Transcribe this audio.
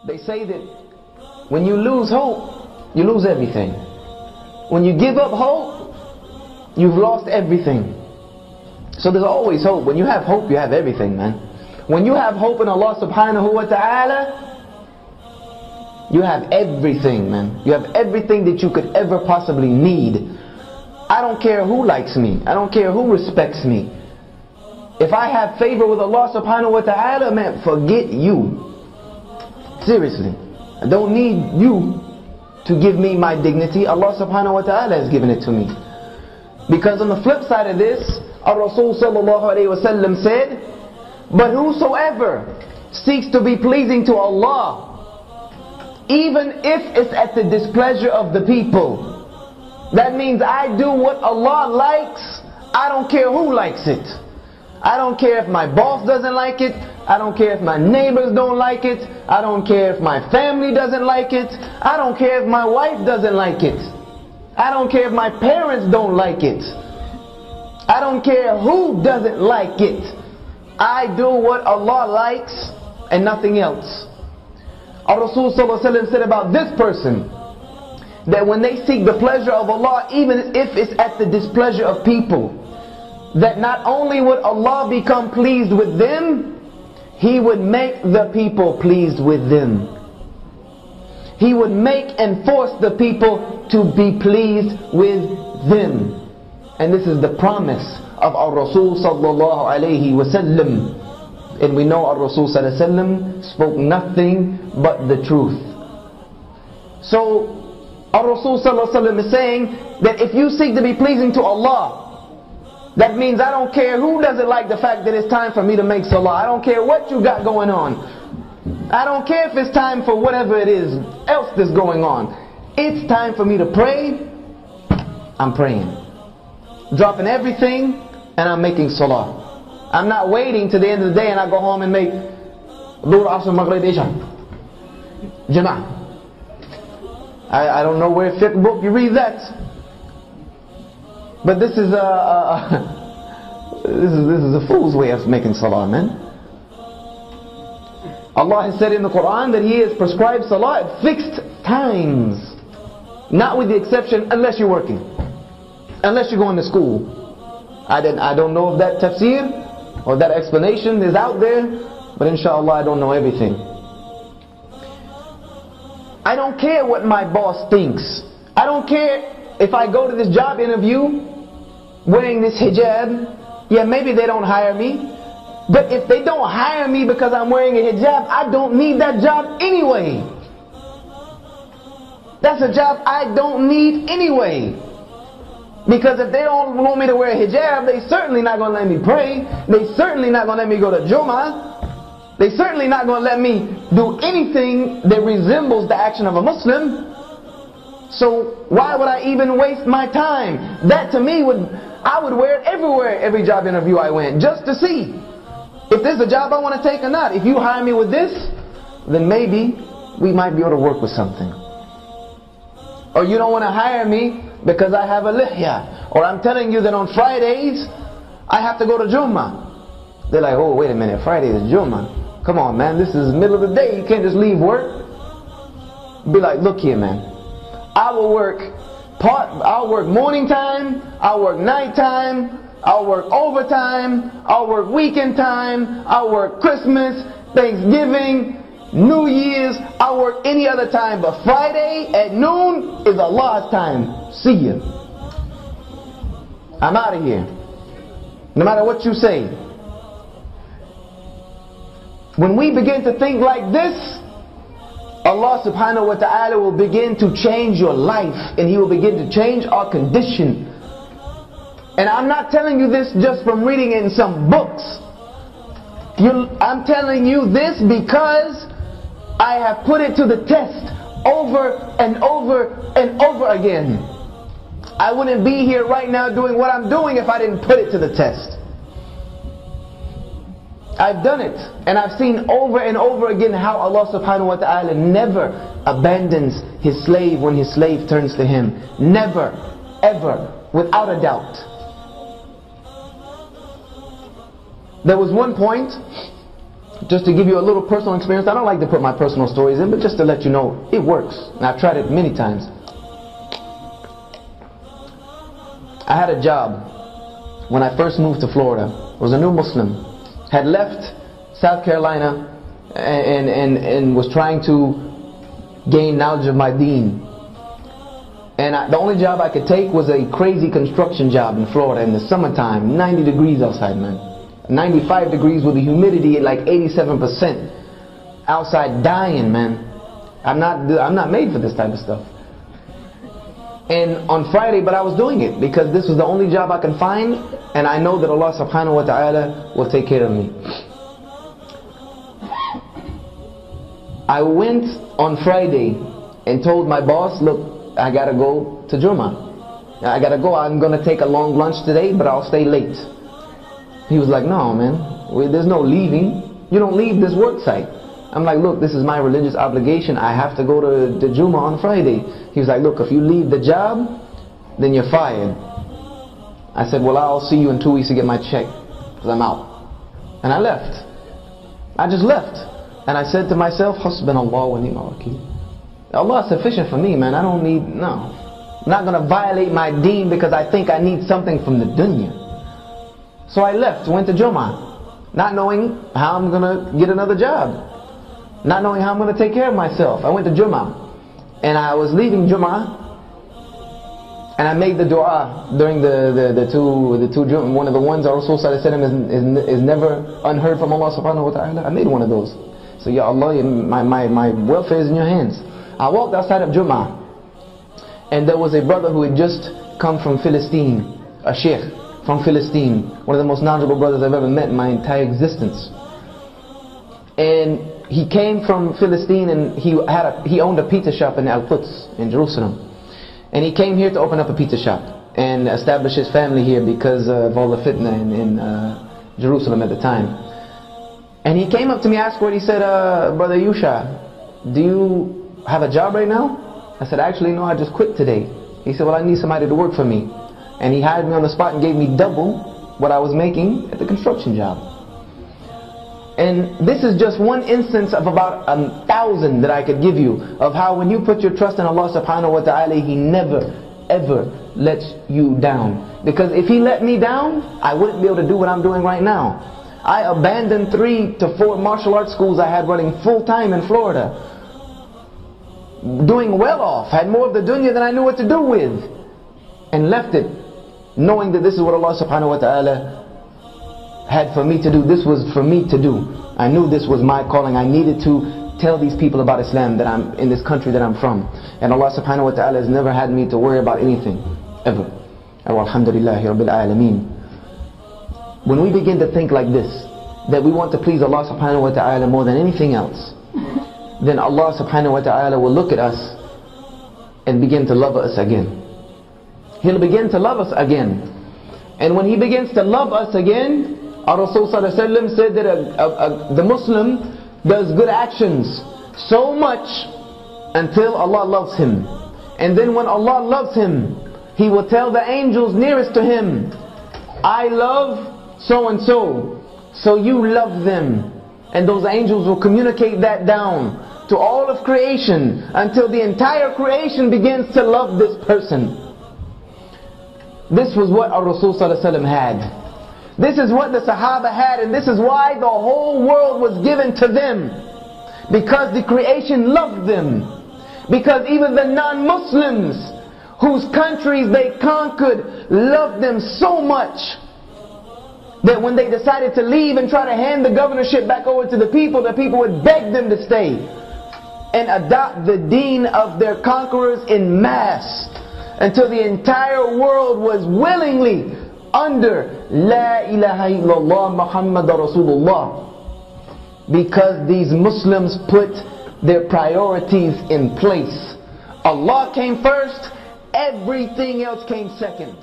They say that when you lose hope, you lose everything. When you give up hope, you've lost everything. So there's always hope. When you have hope, you have everything, man. When you have hope in Allah subhanahu wa ta'ala, you have everything, man. You have everything that you could ever possibly need. I don't care who likes me. I don't care who respects me. If I have favor with Allah subhanahu wa ta'ala, man, forget you. Seriously. I don't need you to give me my dignity. Allah subhanahu wa ta'ala has given it to me. Because on the flip side of this, Ar-Rasul sallallahu alayhi wa sallam said, but whosoever seeks to be pleasing to Allah, even if it's at the displeasure of the people, that means I do what Allah likes. I don't care who likes it. I don't care if my boss doesn't like it. I don't care if my neighbors don't like it. I don't care if my family doesn't like it. I don't care if my wife doesn't like it. I don't care if my parents don't like it. I don't care who doesn't like it. I do what Allah likes and nothing else. Our Rasul sallallahu alaihi wasallam said about this person, that when they seek the pleasure of Allah, even if it's at the displeasure of people, that not only would Allah become pleased with them, He would make the people pleased with them. He would make and force the people to be pleased with them. And this is the promise of our Rasul sallallahu alayhi wasallam. And we know our Rasul sallallahu alayhi wasallam spoke nothing but the truth. So our Rasul sallallahu alayhi wasallam is saying that if you seek to be pleasing to Allah, that means I don't care who doesn't like the fact that it's time for me to make salah. I don't care what you got going on. I don't care if it's time for whatever it is else that's going on. It's time for me to pray. I'm praying. Dropping everything and I'm making salah. I'm not waiting to the end of the day and I go home and make Dhuhr, Asr, Maghrib, Isha, Jama'ah. I don't know where fiqh book you read that. But this is a fool's way of making salah, man. Allah has said in the Quran that He has prescribed salah at fixed times. Not with the exception, unless you're working. Unless you're going to school. I don't know if that tafsir or that explanation is out there, but inshallah I don't know everything. I don't care what my boss thinks. I don't care if I go to this job interview wearing this hijab. Yeah, maybe they don't hire me. But if they don't hire me because I'm wearing a hijab, I don't need that job anyway. That's a job I don't need anyway. Because if they don't want me to wear a hijab, they certainly not going to let me pray. They certainly not going to let me go to Jummah. They certainly not going to let me do anything that resembles the action of a Muslim. So why would I even waste my time? That to me I would wear it everywhere, every job interview I went, just to see if this is a job I want to take or not. If you hire me with this, then maybe we might be able to work with something. Or you don't want to hire me because I have a lihya. Or I'm telling you that on Fridays I have to go to Jummah. They're like, oh wait a minute, Friday is Jummah. Come on man, this is the middle of the day, you can't just leave work. Be like, look here man, I'll work morning time, I'll work night time, I'll work overtime, I'll work weekend time, I'll work Christmas, Thanksgiving, New Year's, I'll work any other time, but Friday at noon is Allah's time. See ya. I'm out of here. No matter what you say. When we begin to think like this, Allah subhanahu wa ta'ala will begin to change your life, and He will begin to change our condition. And I'm not telling you this just from reading it in some books. I'm telling you this because I have put it to the test over and over and over again. I wouldn't be here right now doing what I'm doing if I didn't put it to the test. I've done it, and I've seen over and over again how Allah subhanahu wa ta'ala never abandons His slave when His slave turns to Him. Never, ever, without a doubt. There was one point just to give you a little personal experience. I don't like to put my personal stories in, but just to let you know, it works. And I've tried it many times. I had a job when I first moved to Florida. I was a new Muslim. Had left South Carolina and was trying to gain knowledge of my deen. And the only job I could take was a crazy construction job in Florida in the summertime. 90 degrees outside, man. 95 degrees with the humidity at like 87%. Outside dying, man. I'm not made for this type of stuff. And on Friday, but I was doing it because this was the only job I could find, and I know that Allah subhanahu wa ta'ala will take care of me. I went on Friday and told my boss, look, I gotta go to Jummah. I gotta go. I'm gonna take a long lunch today, but I'll stay late. He was like, no, man, there's no leaving. You don't leave this work site. I'm like, look, this is my religious obligation. I have to go to the Jummah on Friday. He was like, look, if you leave the job, then you're fired. I said, well, I'll see you in 2 weeks to get my check, because I'm out. And I left. I just left. And I said to myself, Hasbunallahu wa ni'mal wakeel. Allah is sufficient for me, man. I don't need, no. I'm not going to violate my deen because I think I need something from the dunya. So I left, went to Jummah, not knowing how I'm going to get another job. Not knowing how I'm going to take care of myself. I went to Jummah. And I was leaving Jummah. And I made the dua during the two Jummah. One of the ones our Rasul sallallahu alaihi wasallam is never unheard from Allah subhanahu wa ta'ala. I made one of those. So Ya Allah, my welfare is in your hands. I walked outside of Jummah. And there was a brother who had just come from Philistine. A sheikh from Philistine. One of the most knowledgeable brothers I've ever met in my entire existence. And he came from Philistine, and he owned a pizza shop in Al-Quds in Jerusalem. And he came here to open up a pizza shop and establish his family here because of all the fitna in Jerusalem at the time. And he came up to me afterward. He said, Brother Yusha, do you have a job right now? I said, actually no, I just quit today. He said, well, I need somebody to work for me. And he hired me on the spot and gave me double what I was making at the construction job. And this is just one instance of about 1,000 that I could give you of how when you put your trust in Allah subhanahu wa ta'ala, He never ever lets you down. Because if He let me down, I wouldn't be able to do what I'm doing right now. I abandoned 3 to 4 martial arts schools I had running full time in Florida. Doing well off, had more of the dunya than I knew what to do with. And left it, knowing that this is what Allah subhanahu wa ta'ala had for me to do. This was for me to do. I knew this was my calling. I needed to tell these people about Islam, that I'm in this country that I'm from. And Allah subhanahu wa ta'ala has never had me to worry about anything, ever. Alhamdulillahi Rabbil Alameen. When we begin to think like this, that we want to please Allah subhanahu wa ta'ala more than anything else, then Allah subhanahu wa ta'ala will look at us and begin to love us again. He'll begin to love us again. And when He begins to love us again, our Rasul sallallahu alaihi wasallam said that the Muslim does good actions so much until Allah loves him. And then when Allah loves him, He will tell the angels nearest to him, I love so and so, so you love them. And those angels will communicate that down to all of creation until the entire creation begins to love this person. This was what our Rasul sallallahu alaihi wasallam had. This is what the Sahaba had, and this is why the whole world was given to them. Because the creation loved them. Because even the non-Muslims, whose countries they conquered, loved them so much that when they decided to leave and try to hand the governorship back over to the people would beg them to stay and adopt the deen of their conquerors in mass, until the entire world was willingly under La ilaha illallah Muhammad Rasulullah. Because these Muslims put their priorities in place. Allah came first, everything else came second.